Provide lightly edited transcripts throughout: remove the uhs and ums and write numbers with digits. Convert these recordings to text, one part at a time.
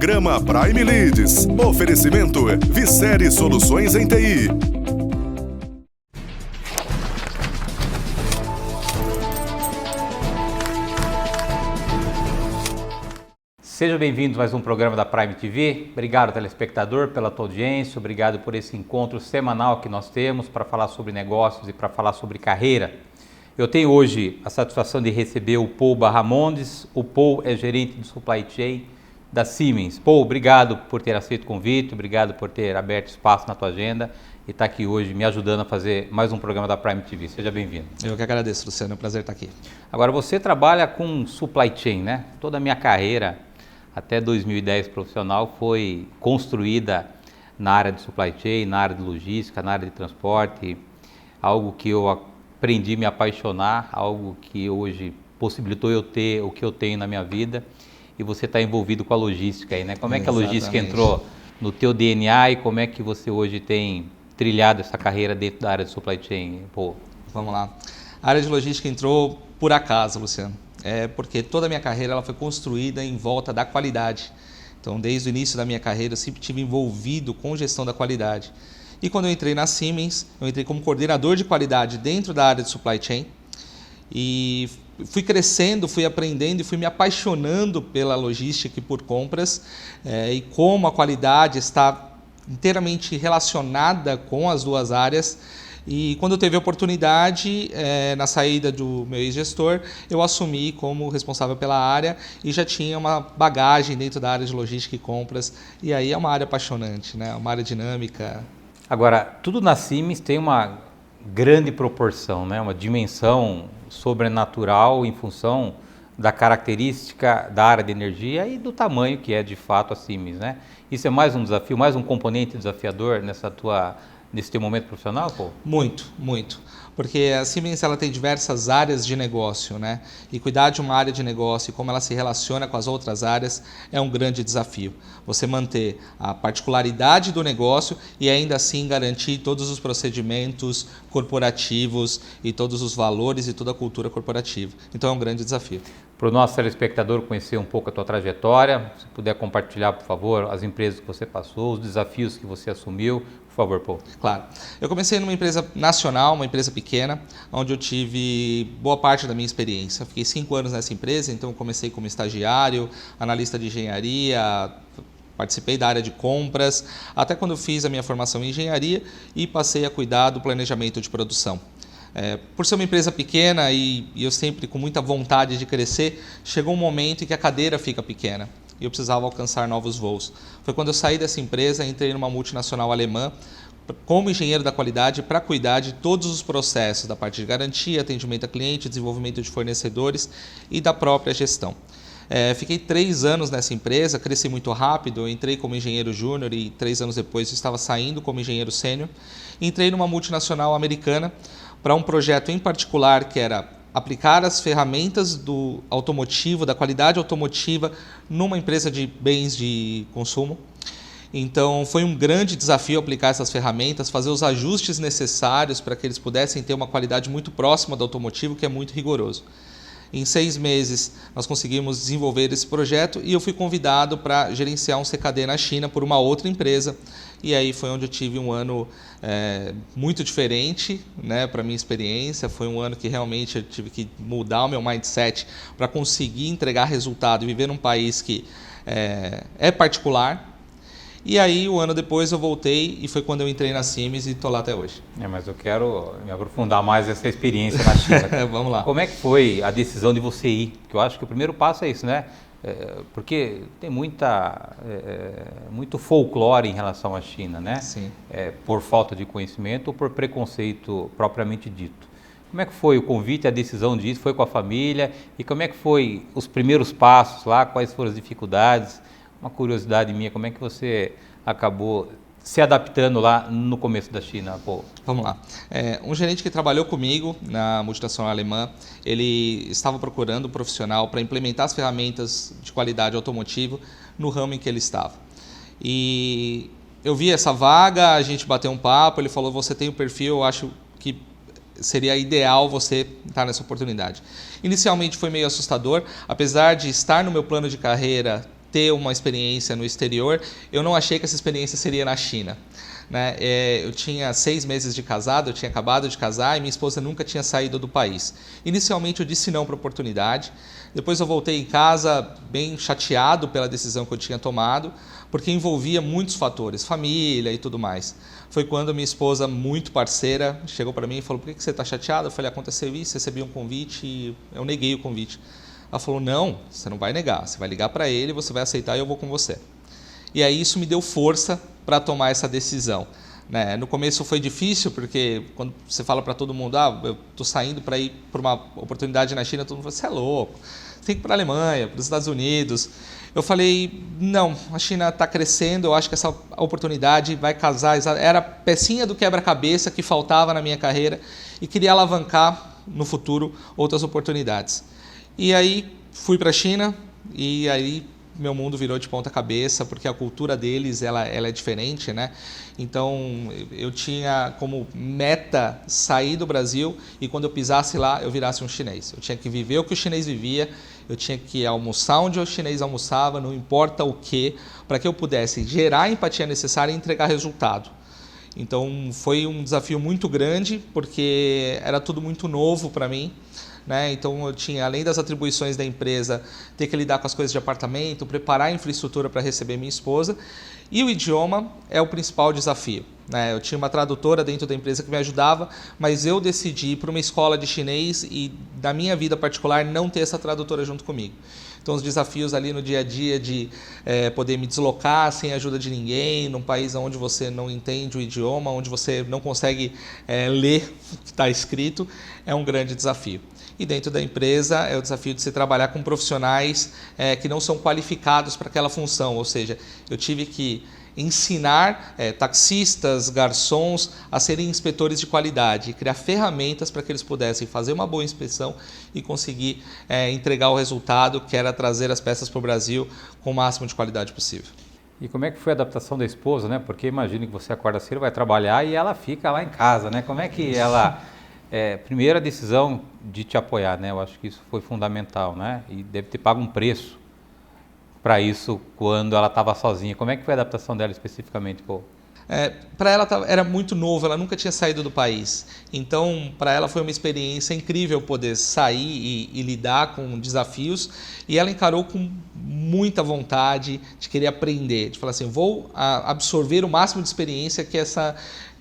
Programa Prime Leads. Oferecimento Vicere Soluções em TI. Sejam bem-vindos a mais um programa da Prime TV. Obrigado, telespectador, pela tua audiência. Obrigado por esse encontro semanal que nós temos para falar sobre negócios e para falar sobre carreira. Eu tenho hoje a satisfação de receber o Paul Barramondes. O Paul é gerente de Supply Chain da Siemens. Paul, obrigado por ter aceito o convite, obrigado por ter aberto espaço na tua agenda e estar aqui hoje me ajudando a fazer mais um programa da Prime TV. Seja bem-vindo. Eu que agradeço, Luciano. É um prazer estar aqui. Agora, você trabalha com Supply Chain, né? Toda a minha carreira até 2010 profissional foi construída na área de supply chain, na área de logística, na área de transporte, algo que eu aprendi a me apaixonar, algo que hoje possibilitou eu ter o que eu tenho na minha vida, e você está envolvido com a logística aí, né? Como é que a logística entrou no teu DNA e como é que você hoje tem trilhado essa carreira dentro da área de supply chain? Pô. Vamos lá. A área de logística entrou por acaso, Luciano. Porque toda a minha carreira ela foi construída em volta da qualidade. Então, desde o início da minha carreira, eu sempre estive envolvido com gestão da qualidade. E quando eu entrei na Siemens, eu entrei como coordenador de qualidade dentro da área de supply chain. E fui crescendo, fui aprendendo e fui me apaixonando pela logística e por compras. E como a qualidade está inteiramente relacionada com as duas áreas. E quando eu teve a oportunidade, na saída do meu ex-gestor, eu assumi como responsável pela área e já tinha uma bagagem dentro da área de logística e compras. E aí é uma área apaixonante, né? Uma área dinâmica. Agora, tudo na Siemens tem uma grande proporção, né? Uma dimensão sobrenatural em função da característica da área de energia e do tamanho que é de fato a Siemens, né? Isso é mais um desafio, mais um componente desafiador nesse teu momento profissional, pô? Muito, muito. Porque a Siemens ela tem diversas áreas de negócio, né? E cuidar de uma área de negócio e como ela se relaciona com as outras áreas é um grande desafio. Você manter a particularidade do negócio e ainda assim garantir todos os procedimentos corporativos e todos os valores e toda a cultura corporativa. Então é um grande desafio. Para o nosso telespectador conhecer um pouco a tua trajetória, se puder compartilhar, por favor, as empresas que você passou, os desafios que você assumiu, por favor, Paul. Claro. Eu comecei numa empresa nacional, uma empresa pequena, onde eu tive boa parte da minha experiência. Fiquei 5 anos nessa empresa, então eu comecei como estagiário, analista de engenharia, participei da área de compras, até quando eu fiz a minha formação em engenharia e passei a cuidar do planejamento de produção. Por ser uma empresa pequena e eu sempre com muita vontade de crescer, chegou um momento em que a cadeira fica pequena e eu precisava alcançar novos voos. Foi quando eu saí dessa empresa, entrei numa multinacional alemã como engenheiro da qualidade para cuidar de todos os processos da parte de garantia, atendimento a cliente, desenvolvimento de fornecedores e da própria gestão. Fiquei 3 anos nessa empresa, cresci muito rápido, entrei como engenheiro júnior e 3 anos depois eu estava saindo como engenheiro sênior. Entrei numa multinacional americana para um projeto em particular que era aplicar as ferramentas do automotivo, da qualidade automotiva, numa empresa de bens de consumo. Então foi um grande desafio aplicar essas ferramentas, fazer os ajustes necessários para que eles pudessem ter uma qualidade muito próxima do automotivo, que é muito rigoroso. Em 6 meses nós conseguimos desenvolver esse projeto e eu fui convidado para gerenciar um CKD na China por uma outra empresa. E aí foi onde eu tive um ano muito diferente, né, para a minha experiência. Foi um ano que realmente eu tive que mudar o meu mindset para conseguir entregar resultado e viver num país que é particular. E aí, um ano depois, eu voltei e foi quando eu entrei na Siemens e estou lá até hoje. Mas eu quero me aprofundar mais nessa experiência na China. Vamos lá. Como é que foi a decisão de você ir? Porque eu acho que o primeiro passo é isso, né? Porque tem muito folclore em relação à China, né? Sim. Por falta de conhecimento ou por preconceito propriamente dito. Como é que foi o convite, a decisão disso? Foi com a família? E como é que foi os primeiros passos lá? Quais foram as dificuldades? Uma curiosidade minha, como é que você acabou se adaptando lá no começo da China, Paul? Vamos lá. Um gerente que trabalhou comigo na multinacional alemã, ele estava procurando um profissional para implementar as ferramentas de qualidade automotiva no ramo em que ele estava. E eu vi essa vaga, a gente bateu um papo, ele falou, você tem o perfil, eu acho que seria ideal você estar nessa oportunidade. Inicialmente foi meio assustador, apesar de estar no meu plano de carreira ter uma experiência no exterior, eu não achei que essa experiência seria na China. Né? Eu tinha 6 meses de casado, eu tinha acabado de casar e minha esposa nunca tinha saído do país. Inicialmente eu disse não para a oportunidade, depois eu voltei em casa bem chateado pela decisão que eu tinha tomado, porque envolvia muitos fatores, família e tudo mais. Foi quando minha esposa, muito parceira, chegou para mim e falou: por que você está chateado? Eu falei: aconteceu isso, recebi um convite e eu neguei o convite. Ela falou: não, você não vai negar, você vai ligar para ele, você vai aceitar e eu vou com você. E aí isso me deu força para tomar essa decisão. Né? No começo foi difícil, porque quando você fala para todo mundo: eu estou saindo para ir para uma oportunidade na China, todo mundo fala: você é louco, você tem que ir para a Alemanha, para os Estados Unidos. Eu falei: não, a China está crescendo, eu acho que essa oportunidade vai casar. Era a pecinha do quebra-cabeça que faltava na minha carreira e queria alavancar no futuro outras oportunidades. E aí fui para a China e aí meu mundo virou de ponta cabeça, porque a cultura deles ela é diferente, né? Então eu tinha como meta sair do Brasil e quando eu pisasse lá eu virasse um chinês. Eu tinha que viver o que o chinês vivia, eu tinha que almoçar onde o chinês almoçava, não importa o que, para que eu pudesse gerar a empatia necessária e entregar resultado. Então foi um desafio muito grande, porque era tudo muito novo para mim. Né? Então eu tinha, além das atribuições da empresa, ter que lidar com as coisas de apartamento, preparar a infraestrutura para receber minha esposa, e o idioma é o principal desafio. Né? Eu tinha uma tradutora dentro da empresa que me ajudava, mas eu decidi ir para uma escola de chinês e, da minha vida particular, não ter essa tradutora junto comigo. Então os desafios ali no dia a dia de poder me deslocar sem a ajuda de ninguém, num país onde você não entende o idioma, onde você não consegue ler o que está escrito, é um grande desafio. E dentro da empresa é o desafio de se trabalhar com profissionais que não são qualificados para aquela função, ou seja, eu tive que ensinar taxistas, garçons a serem inspetores de qualidade, criar ferramentas para que eles pudessem fazer uma boa inspeção e conseguir entregar o resultado, que era trazer as peças para o Brasil com o máximo de qualidade possível. E como é que foi a adaptação da esposa, né? Porque imagino que você acorda cedo, vai trabalhar e ela fica lá em casa, né? Como é que ela... primeira decisão de te apoiar, né? Eu acho que isso foi fundamental, né? E deve ter pago um preço para isso quando ela estava sozinha. Como é que foi a adaptação dela especificamente, Paul? Para ela era muito novo, ela nunca tinha saído do país. Então, para ela foi uma experiência incrível poder sair e lidar com desafios. E ela encarou com muita vontade de querer aprender, de falar assim: vou absorver o máximo de experiência que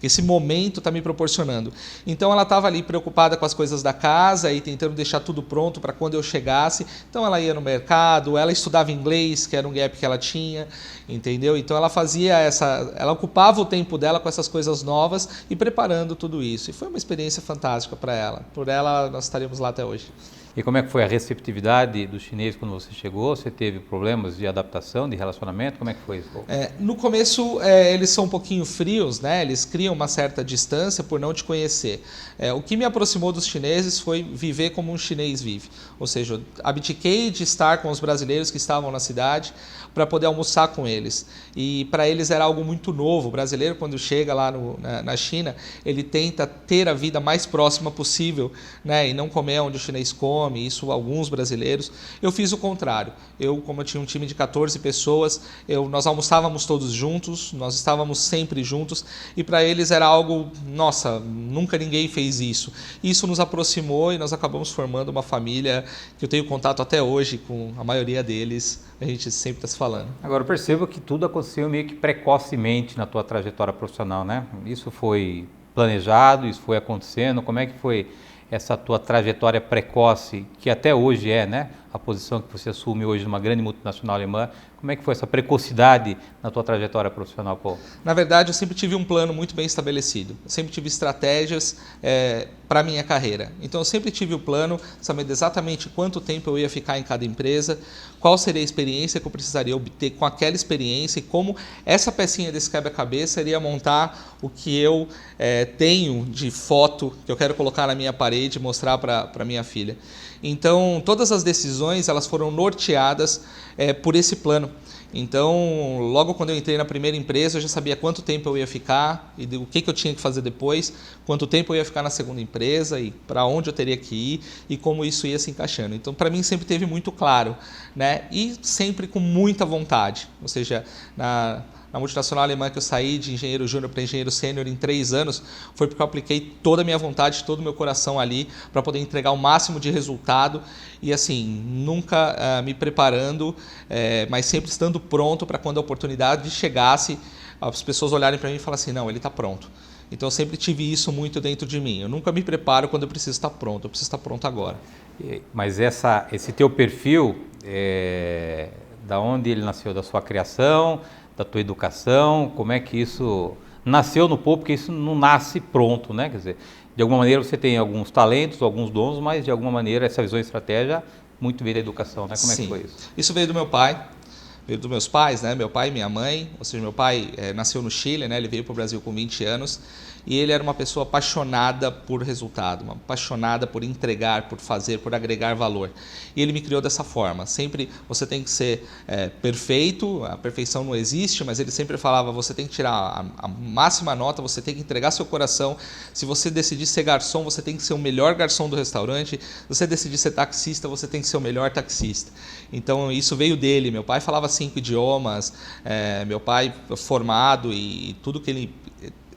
esse momento está me proporcionando. Então ela estava ali preocupada com as coisas da casa e tentando deixar tudo pronto para quando eu chegasse. Então ela ia no mercado, ela estudava inglês, que era um gap que ela tinha, entendeu? Então ela ela ocupava o tempo dela com essas coisas novas e preparando tudo isso. E foi uma experiência fantástica para ela. Por ela nós estaríamos lá até hoje. E como é que foi a receptividade do chinês quando você chegou? Você teve problemas de adaptação, de relacionamento? Como é que foi isso? No começo, eles são um pouquinho frios, né? Eles criam uma certa distância por não te conhecer. O que me aproximou dos chineses foi viver como um chinês vive. Ou seja, eu abdiquei de estar com os brasileiros que estavam na cidade para poder almoçar com eles. E para eles era algo muito novo. O brasileiro, quando chega lá na China, ele tenta ter a vida mais próxima possível, né? E não comer onde o chinês come, isso alguns brasileiros. Eu fiz o contrário. Como eu tinha um time de 14 pessoas, nós almoçávamos todos juntos, nós estávamos sempre juntos, e para eles era algo, nossa, nunca ninguém fez isso. Isso nos aproximou e nós acabamos formando uma família que eu tenho contato até hoje com a maioria deles. A gente sempre está se falando. Agora, eu percebo que tudo aconteceu meio que precocemente na tua trajetória profissional, né? Isso foi planejado, isso foi acontecendo. Como é que foi essa tua trajetória precoce, que até hoje né? A posição que você assume hoje numa grande multinacional alemã. Como é que foi essa precocidade na tua trajetória profissional, Paul? Na verdade, eu sempre tive um plano muito bem estabelecido. Eu sempre tive estratégias para a minha carreira. Então, eu sempre tive o plano, sabendo exatamente quanto tempo eu ia ficar em cada empresa, qual seria a experiência que eu precisaria obter com aquela experiência e como essa pecinha desse quebra-cabeça iria montar o que eu tenho de foto que eu quero colocar na minha parede e mostrar para minha filha. Então, todas as decisões elas foram norteadas por esse plano. Então, logo quando eu entrei na primeira empresa, eu já sabia quanto tempo eu ia ficar e o que eu tinha que fazer depois, quanto tempo eu ia ficar na segunda empresa e para onde eu teria que ir e como isso ia se encaixando. Então, para mim sempre teve muito claro, né? E sempre com muita vontade. Ou seja, na multinacional alemã que eu saí de engenheiro júnior para engenheiro sênior em 3 anos, foi porque eu apliquei toda a minha vontade, todo o meu coração ali para poder entregar o máximo de resultado e assim, nunca me preparando, mas sempre estando pronto para quando a oportunidade chegasse, as pessoas olharem para mim e falarem assim, não, ele está pronto. Então eu sempre tive isso muito dentro de mim. Eu nunca me preparo quando eu preciso estar pronto, eu preciso estar pronto agora. Mas esse teu perfil, da onde ele nasceu? Da sua criação, da tua educação? Como é que isso nasceu no Paul? Porque isso não nasce pronto, né? Quer dizer, de alguma maneira você tem alguns talentos, alguns dons, mas de alguma maneira essa visão e estratégia muito veio da educação, né? Como é que foi isso? Isso veio do meu pai. Veio dos meus pais, né? Meu pai e minha mãe, ou seja, meu pai nasceu no Chile, né? Ele veio para o Brasil com 20 anos e ele era uma pessoa apaixonada por resultado, uma apaixonada por entregar, por fazer, por agregar valor. E ele me criou dessa forma. Sempre você tem que ser perfeito, a perfeição não existe, mas ele sempre falava, você tem que tirar a máxima nota, você tem que entregar seu coração. Se você decidir ser garçom, você tem que ser o melhor garçom do restaurante. Se você decidir ser taxista, você tem que ser o melhor taxista. Então isso veio dele. Meu pai falava 5 idiomas, meu pai formado e tudo que ele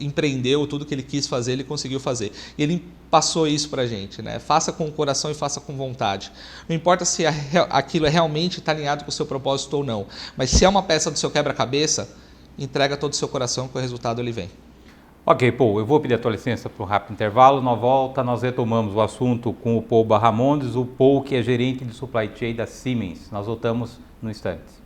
empreendeu, tudo que ele quis fazer, ele conseguiu fazer. E ele passou isso pra gente, né? Faça com o coração e faça com vontade. Não importa se aquilo realmente está alinhado com o seu propósito ou não, mas se é uma peça do seu quebra-cabeça, entrega todo o seu coração que o resultado ele vem. Ok, Paul, eu vou pedir a tua licença para um rápido intervalo. Na volta, nós retomamos o assunto com o Paul Barramondes, o Paul que é gerente de supply chain da Siemens. Nós voltamos no instante.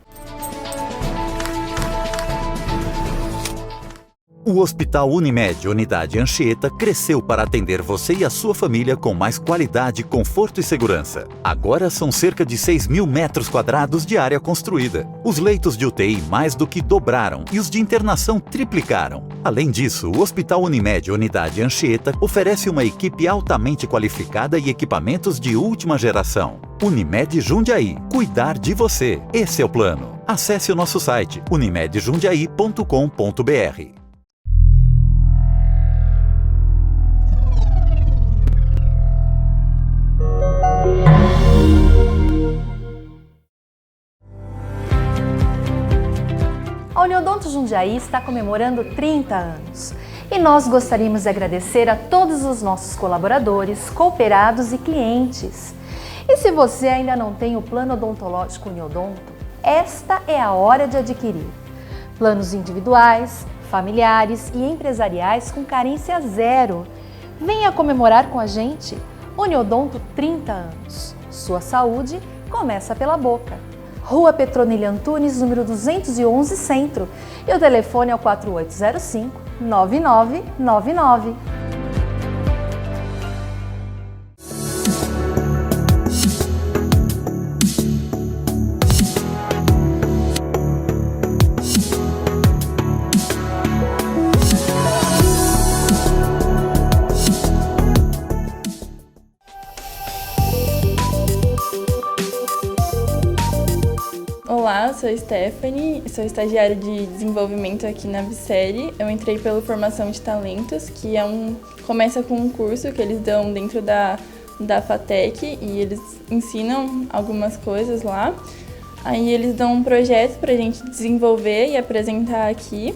O Hospital Unimed Unidade Anchieta cresceu para atender você e a sua família com mais qualidade, conforto e segurança. Agora são cerca de 6.000 metros quadrados de área construída. Os leitos de UTI mais do que dobraram e os de internação triplicaram. Além disso, o Hospital Unimed Unidade Anchieta oferece uma equipe altamente qualificada e equipamentos de última geração. Unimed Jundiaí. Cuidar de você. Esse é o plano. Acesse o nosso site unimedjundiaí.com.br. A Uniodonto Jundiaí está comemorando 30 anos e nós gostaríamos de agradecer a todos os nossos colaboradores, cooperados e clientes. E se você ainda não tem o plano odontológico Uniodonto, esta é a hora de adquirir. Planos individuais, familiares e empresariais com carência zero. Venha comemorar com a gente. Uniodonto 30 anos. Sua saúde começa pela boca. Rua Petronilha Antunes, número 211, Centro. E o telefone é o 4805-9999. Olá, sou Stephanie, sou estagiária de desenvolvimento aqui na Vissérie. Eu entrei pela formação de talentos, que começa com um curso que eles dão dentro da FATEC e eles ensinam algumas coisas lá. Aí eles dão um projeto para a gente desenvolver e apresentar aqui.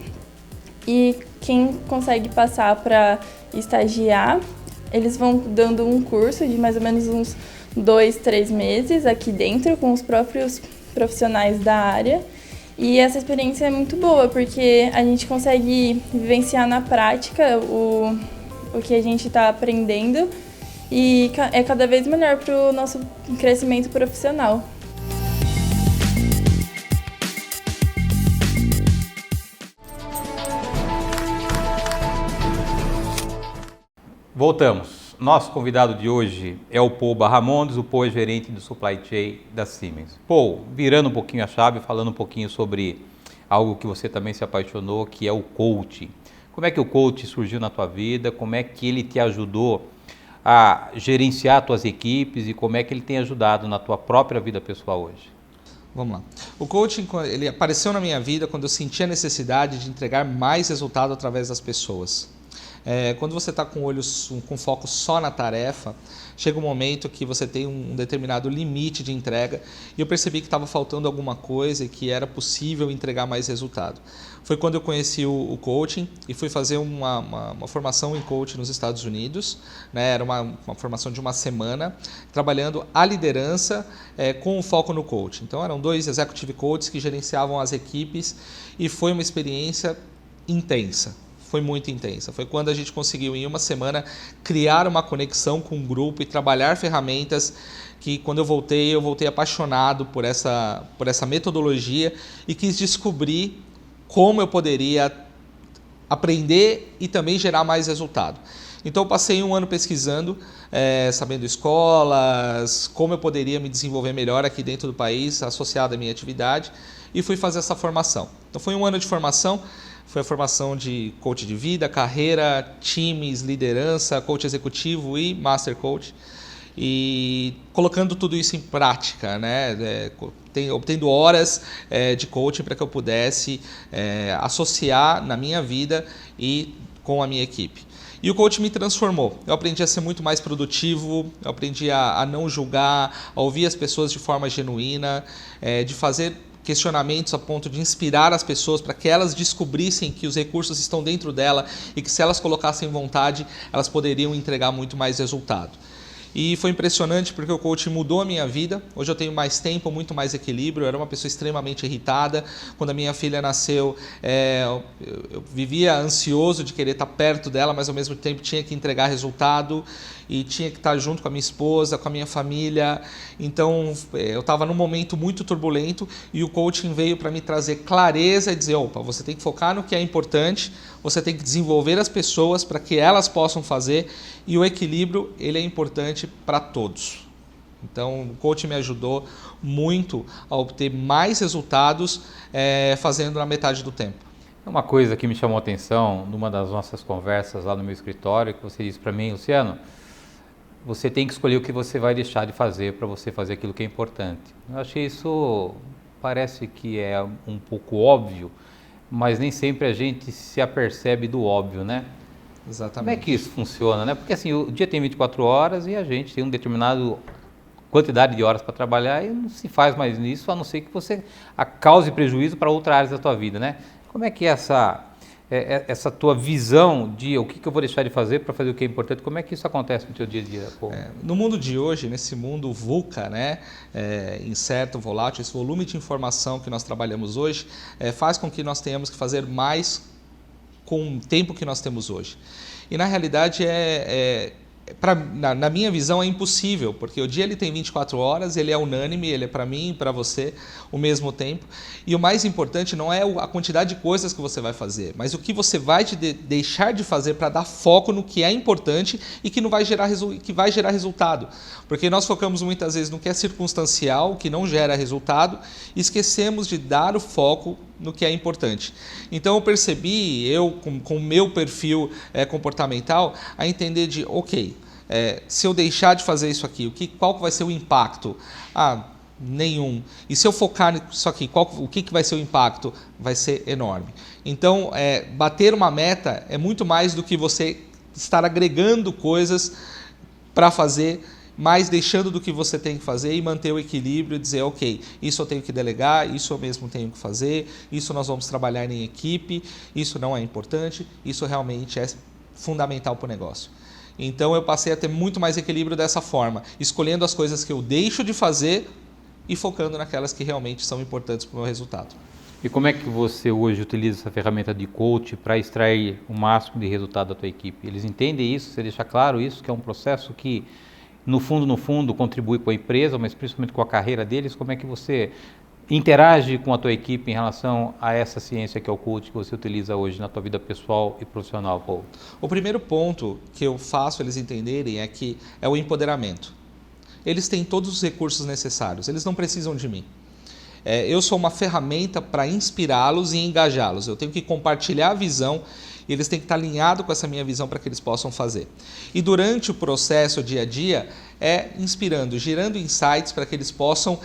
E quem consegue passar para estagiar, eles vão dando um curso de mais ou menos uns 2-3 meses aqui dentro com os próprios profissionais da área, e essa experiência é muito boa porque a gente consegue vivenciar na prática o que a gente está aprendendo e é cada vez melhor para o nosso crescimento profissional. Voltamos. Nosso convidado de hoje é o Paul Barramondes, o Paul é gerente do supply chain da Siemens. Paul, virando um pouquinho a chave, falando um pouquinho sobre algo que você também se apaixonou, que é o coaching. Como é que o coaching surgiu na tua vida? Como é que ele te ajudou a gerenciar tuas equipes e como é que ele tem ajudado na tua própria vida pessoal hoje? Vamos lá. O coaching, ele apareceu na minha vida quando eu senti a necessidade de entregar mais resultado através das pessoas. Quando você está com foco só na tarefa, chega um momento que você tem um determinado limite de entrega e eu percebi que estava faltando alguma coisa e que era possível entregar mais resultado. Foi quando eu conheci o coaching e fui fazer uma formação em coaching nos Estados Unidos, né? Era uma formação de uma semana, trabalhando a liderança com o foco no coaching. Então eram 2 executive coaches que gerenciavam as equipes e foi uma experiência intensa. Foi muito intensa. Foi quando a gente conseguiu, em uma semana, criar uma conexão com o grupo e trabalhar ferramentas que, quando eu voltei apaixonado por essa metodologia e quis descobrir como eu poderia aprender e também gerar mais resultado. Então, eu passei um ano pesquisando, sabendo escolas, como eu poderia me desenvolver melhor aqui dentro do país, associado à minha atividade, e fui fazer essa formação. Então, foi um ano de formação. Foi a formação de coach de vida, carreira, times, liderança, coach executivo e master coach. E colocando tudo isso em prática, né? Obtendo horas de coaching para que eu pudesse associar na minha vida e com a minha equipe. E o coaching me transformou. Eu aprendi a ser muito mais produtivo, eu aprendi a não julgar, a ouvir as pessoas de forma genuína, de fazer questionamentos a ponto de inspirar as pessoas para que elas descobrissem que os recursos estão dentro dela e que, se elas colocassem vontade, elas poderiam entregar muito mais resultado. E foi impressionante porque o coaching mudou a minha vida. Hoje eu tenho mais tempo, muito mais equilíbrio. Eu era uma pessoa extremamente irritada. Quando a minha filha nasceu, eu vivia ansioso de querer estar perto dela, mas ao mesmo tempo tinha que entregar resultado e tinha que estar junto com a minha esposa, com a minha família. Então eu estava num momento muito turbulento e o coaching veio para me trazer clareza e dizer: opa, você tem que focar no que é importante, você tem que desenvolver as pessoas para que elas possam fazer, e o equilíbrio, ele é importante para todos. Então o coaching me ajudou muito a obter mais resultados fazendo na metade do tempo. Uma coisa que me chamou a atenção numa das nossas conversas lá no meu escritório, que você disse para mim: Luciano, você tem que escolher o que você vai deixar de fazer para você fazer aquilo que é importante. Eu achei isso, parece que é um pouco óbvio, mas nem sempre a gente se apercebe do óbvio, né? Exatamente. Como é que isso funciona, né? Porque assim, o dia tem 24 horas e a gente tem um determinado quantidade de horas para trabalhar e não se faz mais nisso, a não ser que você cause prejuízo para outras áreas da tua vida, né? Como é que é essa tua visão de o que eu vou deixar de fazer para fazer o que é importante, como é que isso acontece no teu dia a dia? No mundo de hoje, nesse mundo VUCA, né, incerto, volátil, esse volume de informação que nós trabalhamos hoje faz com que nós tenhamos que fazer mais com o tempo que nós temos hoje. E na realidade na minha visão é impossível, porque o dia ele tem 24 horas, ele é unânime, ele é para mim e para você o mesmo tempo. E o mais importante não é a quantidade de coisas que você vai fazer, mas o que você vai deixar de fazer para dar foco no que é importante e que vai gerar resultado. Porque nós focamos muitas vezes no que é circunstancial, que não gera resultado, e esquecemos de dar o foco no que é importante. Então eu percebi, com o meu perfil comportamental, a entender de, ok, se eu deixar de fazer isso aqui, qual vai ser o impacto? Nenhum. E se eu focar nisso aqui, o que vai ser o impacto? Vai ser enorme. Então, bater uma meta é muito mais do que você estar agregando coisas para fazer, mas deixando do que você tem que fazer e manter o equilíbrio e dizer, ok, isso eu tenho que delegar, isso eu mesmo tenho que fazer, isso nós vamos trabalhar em equipe, isso não é importante, isso realmente é fundamental para o negócio. Então eu passei a ter muito mais equilíbrio dessa forma, escolhendo as coisas que eu deixo de fazer e focando naquelas que realmente são importantes para o meu resultado. E como é que você hoje utiliza essa ferramenta de coach para extrair o máximo de resultado da tua equipe? Eles entendem isso? Você deixa claro isso, que é um processo que no fundo, contribui com a empresa, mas principalmente com a carreira deles? Como é que você interage com a tua equipe em relação a essa ciência que é o coach que você utiliza hoje na tua vida pessoal e profissional, Paulo? O primeiro ponto que eu faço eles entenderem é o empoderamento. Eles têm todos os recursos necessários, eles não precisam de mim. Eu sou uma ferramenta para inspirá-los e engajá-los. Eu tenho que compartilhar a visão E eles têm que estar alinhados com essa minha visão para que eles possam fazer. E durante o processo, o dia a dia, inspirando, gerando insights para que eles possam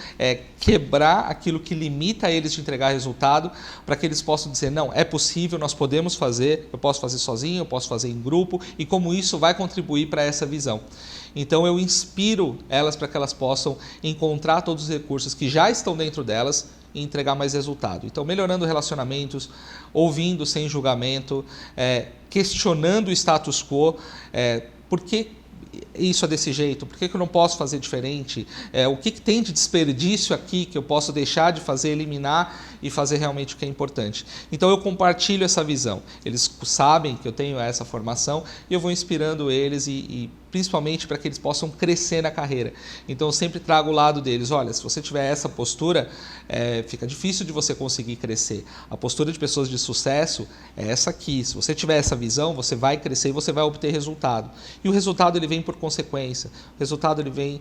quebrar aquilo que limita eles de entregar resultado, para que eles possam dizer, não, é possível, nós podemos fazer, eu posso fazer sozinho, eu posso fazer em grupo, e como isso vai contribuir para essa visão. Então eu inspiro elas para que elas possam encontrar todos os recursos que já estão dentro delas e entregar mais resultado. Então melhorando relacionamentos, ouvindo sem julgamento, questionando o status quo, por que isso é desse jeito? Por que eu não posso fazer diferente? O que tem de desperdício aqui que eu posso deixar de fazer, eliminar e fazer realmente o que é importante? Então eu compartilho essa visão. Eles sabem que eu tenho essa formação e eu vou inspirando eles e principalmente para que eles possam crescer na carreira. Então eu sempre trago o lado deles, olha, se você tiver essa postura, fica difícil de você conseguir crescer. A postura de pessoas de sucesso é essa aqui. Se você tiver essa visão, você vai crescer e você vai obter resultado. E o resultado ele vem por consequência. O resultado ele vem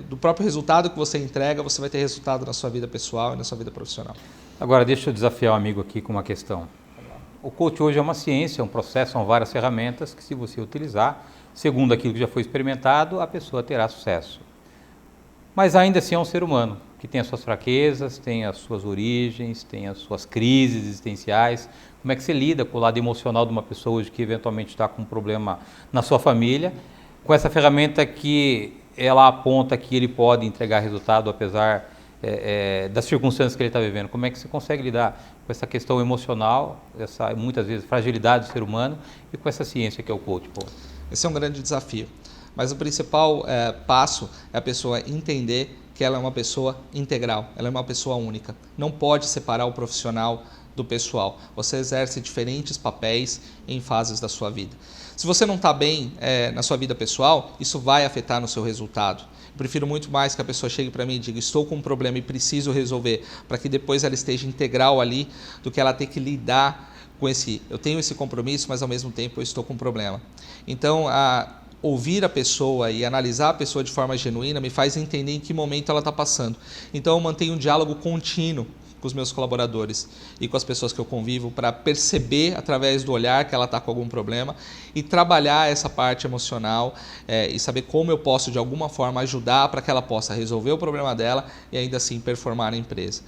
do próprio resultado que você entrega, você vai ter resultado na sua vida pessoal e na sua vida profissional. Agora deixa eu desafiar o amigo aqui com uma questão. O coach hoje é uma ciência, é um processo, são várias ferramentas que se você utilizar, segundo aquilo que já foi experimentado, a pessoa terá sucesso. Mas ainda assim é um ser humano, que tem as suas fraquezas, tem as suas origens, tem as suas crises existenciais. Como é que você lida com o lado emocional de uma pessoa hoje que eventualmente está com um problema na sua família, com essa ferramenta que ela aponta que ele pode entregar resultado apesar das circunstâncias que ele está vivendo? Como é que você consegue lidar com essa questão emocional, essa muitas vezes fragilidade do ser humano e com essa ciência que é o coach? Esse é um grande desafio, mas o principal passo é a pessoa entender que ela é uma pessoa integral, ela é uma pessoa única. Não pode separar o profissional do pessoal. Você exerce diferentes papéis em fases da sua vida. Se você não está bem na sua vida pessoal, isso vai afetar no seu resultado. Eu prefiro muito mais que a pessoa chegue para mim e diga, estou com um problema e preciso resolver, para que depois ela esteja integral ali, do que ela ter que lidar com eu tenho esse compromisso, mas ao mesmo tempo eu estou com um problema. Então, ouvir a pessoa e analisar a pessoa de forma genuína me faz entender em que momento ela está passando. Então eu mantenho um diálogo contínuo com os meus colaboradores e com as pessoas que eu convivo para perceber através do olhar que ela está com algum problema e trabalhar essa parte emocional e saber como eu posso de alguma forma ajudar para que ela possa resolver o problema dela e ainda assim performar na empresa.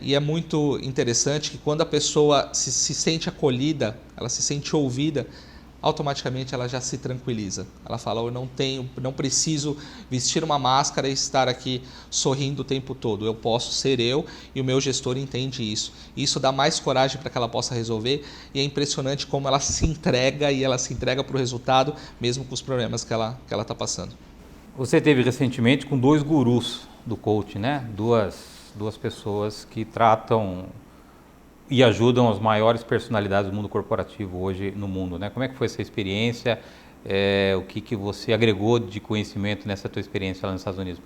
E é muito interessante que quando a pessoa se sente acolhida, ela se sente ouvida, automaticamente ela já se tranquiliza. Ela fala, eu não preciso vestir uma máscara e estar aqui sorrindo o tempo todo. Eu posso ser eu e o meu gestor entende isso. Isso dá mais coragem para que ela possa resolver e é impressionante como ela se entrega e ela se entrega para o resultado, mesmo com os problemas que ela está passando. Você teve recentemente com 2 gurus do coaching, né? Duas pessoas que tratam e ajudam as maiores personalidades do mundo corporativo hoje no mundo, né? Como é que foi essa experiência? O que você agregou de conhecimento nessa tua experiência lá nos Estados Unidos?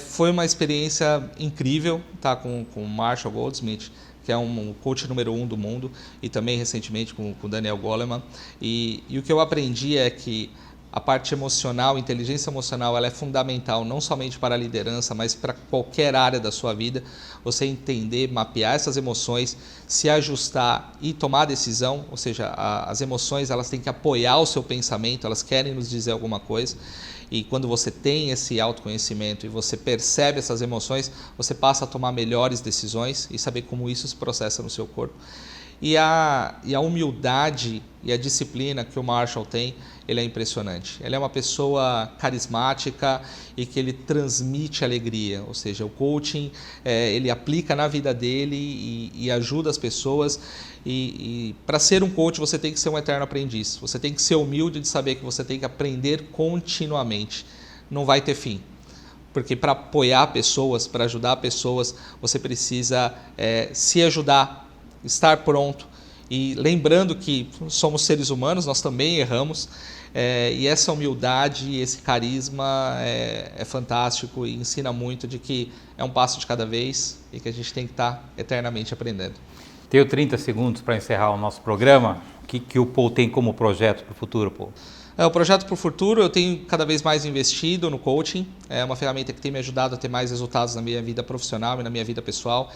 Foi uma experiência incrível, tá? Com o Marshall Goldsmith, que é um coach número 1 do mundo, e também recentemente com o Daniel Goleman. E o que eu aprendi é que a parte emocional, inteligência emocional, ela é fundamental não somente para a liderança, mas para qualquer área da sua vida. Você entender, mapear essas emoções, se ajustar e tomar decisão, ou seja, as emoções elas têm que apoiar o seu pensamento, elas querem nos dizer alguma coisa. E quando você tem esse autoconhecimento e você percebe essas emoções, você passa a tomar melhores decisões e saber como isso se processa no seu corpo. E a humildade e a disciplina que o Marshall tem, ele é impressionante. Ele é uma pessoa carismática e que ele transmite alegria, ou seja, o coaching ele aplica na vida dele e ajuda as pessoas. E para ser um coach você tem que ser um eterno aprendiz, você tem que ser humilde de saber que você tem que aprender continuamente, não vai ter fim. Porque para apoiar pessoas, para ajudar pessoas, você precisa se ajudar, estar pronto e lembrando que somos seres humanos, nós também erramos e essa humildade, esse carisma é fantástico e ensina muito de que é um passo de cada vez e que a gente tem que estar eternamente aprendendo. Tenho 30 segundos para encerrar o nosso programa. O que o Paul tem como projeto para o futuro, Paul? O projeto para o futuro, eu tenho cada vez mais investido no coaching. É uma ferramenta que tem me ajudado a ter mais resultados na minha vida profissional e na minha vida pessoal.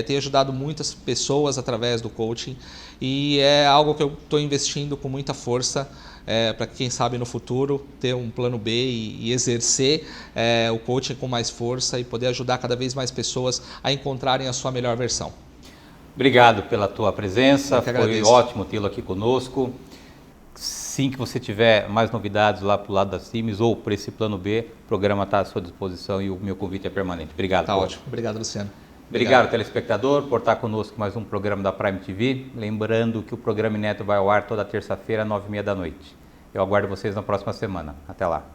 Tem ajudado muitas pessoas através do coaching e é algo que eu estou investindo com muita força para que, quem sabe, no futuro ter um plano B e exercer o coaching com mais força e poder ajudar cada vez mais pessoas a encontrarem a sua melhor versão. Obrigado pela tua presença, foi agradeço. ótimo tê-lo aqui conosco. Sim que você tiver mais novidades lá para o lado da CIMES ou por esse plano B, o programa está à sua disposição e o meu convite é permanente. Obrigado. Tá ótimo. Obrigado, Luciano. Obrigado, telespectador, por estar conosco em mais um programa da Prime TV. Lembrando que o programa Inédito vai ao ar toda terça-feira, às 9h30 da noite. Eu aguardo vocês na próxima semana. Até lá.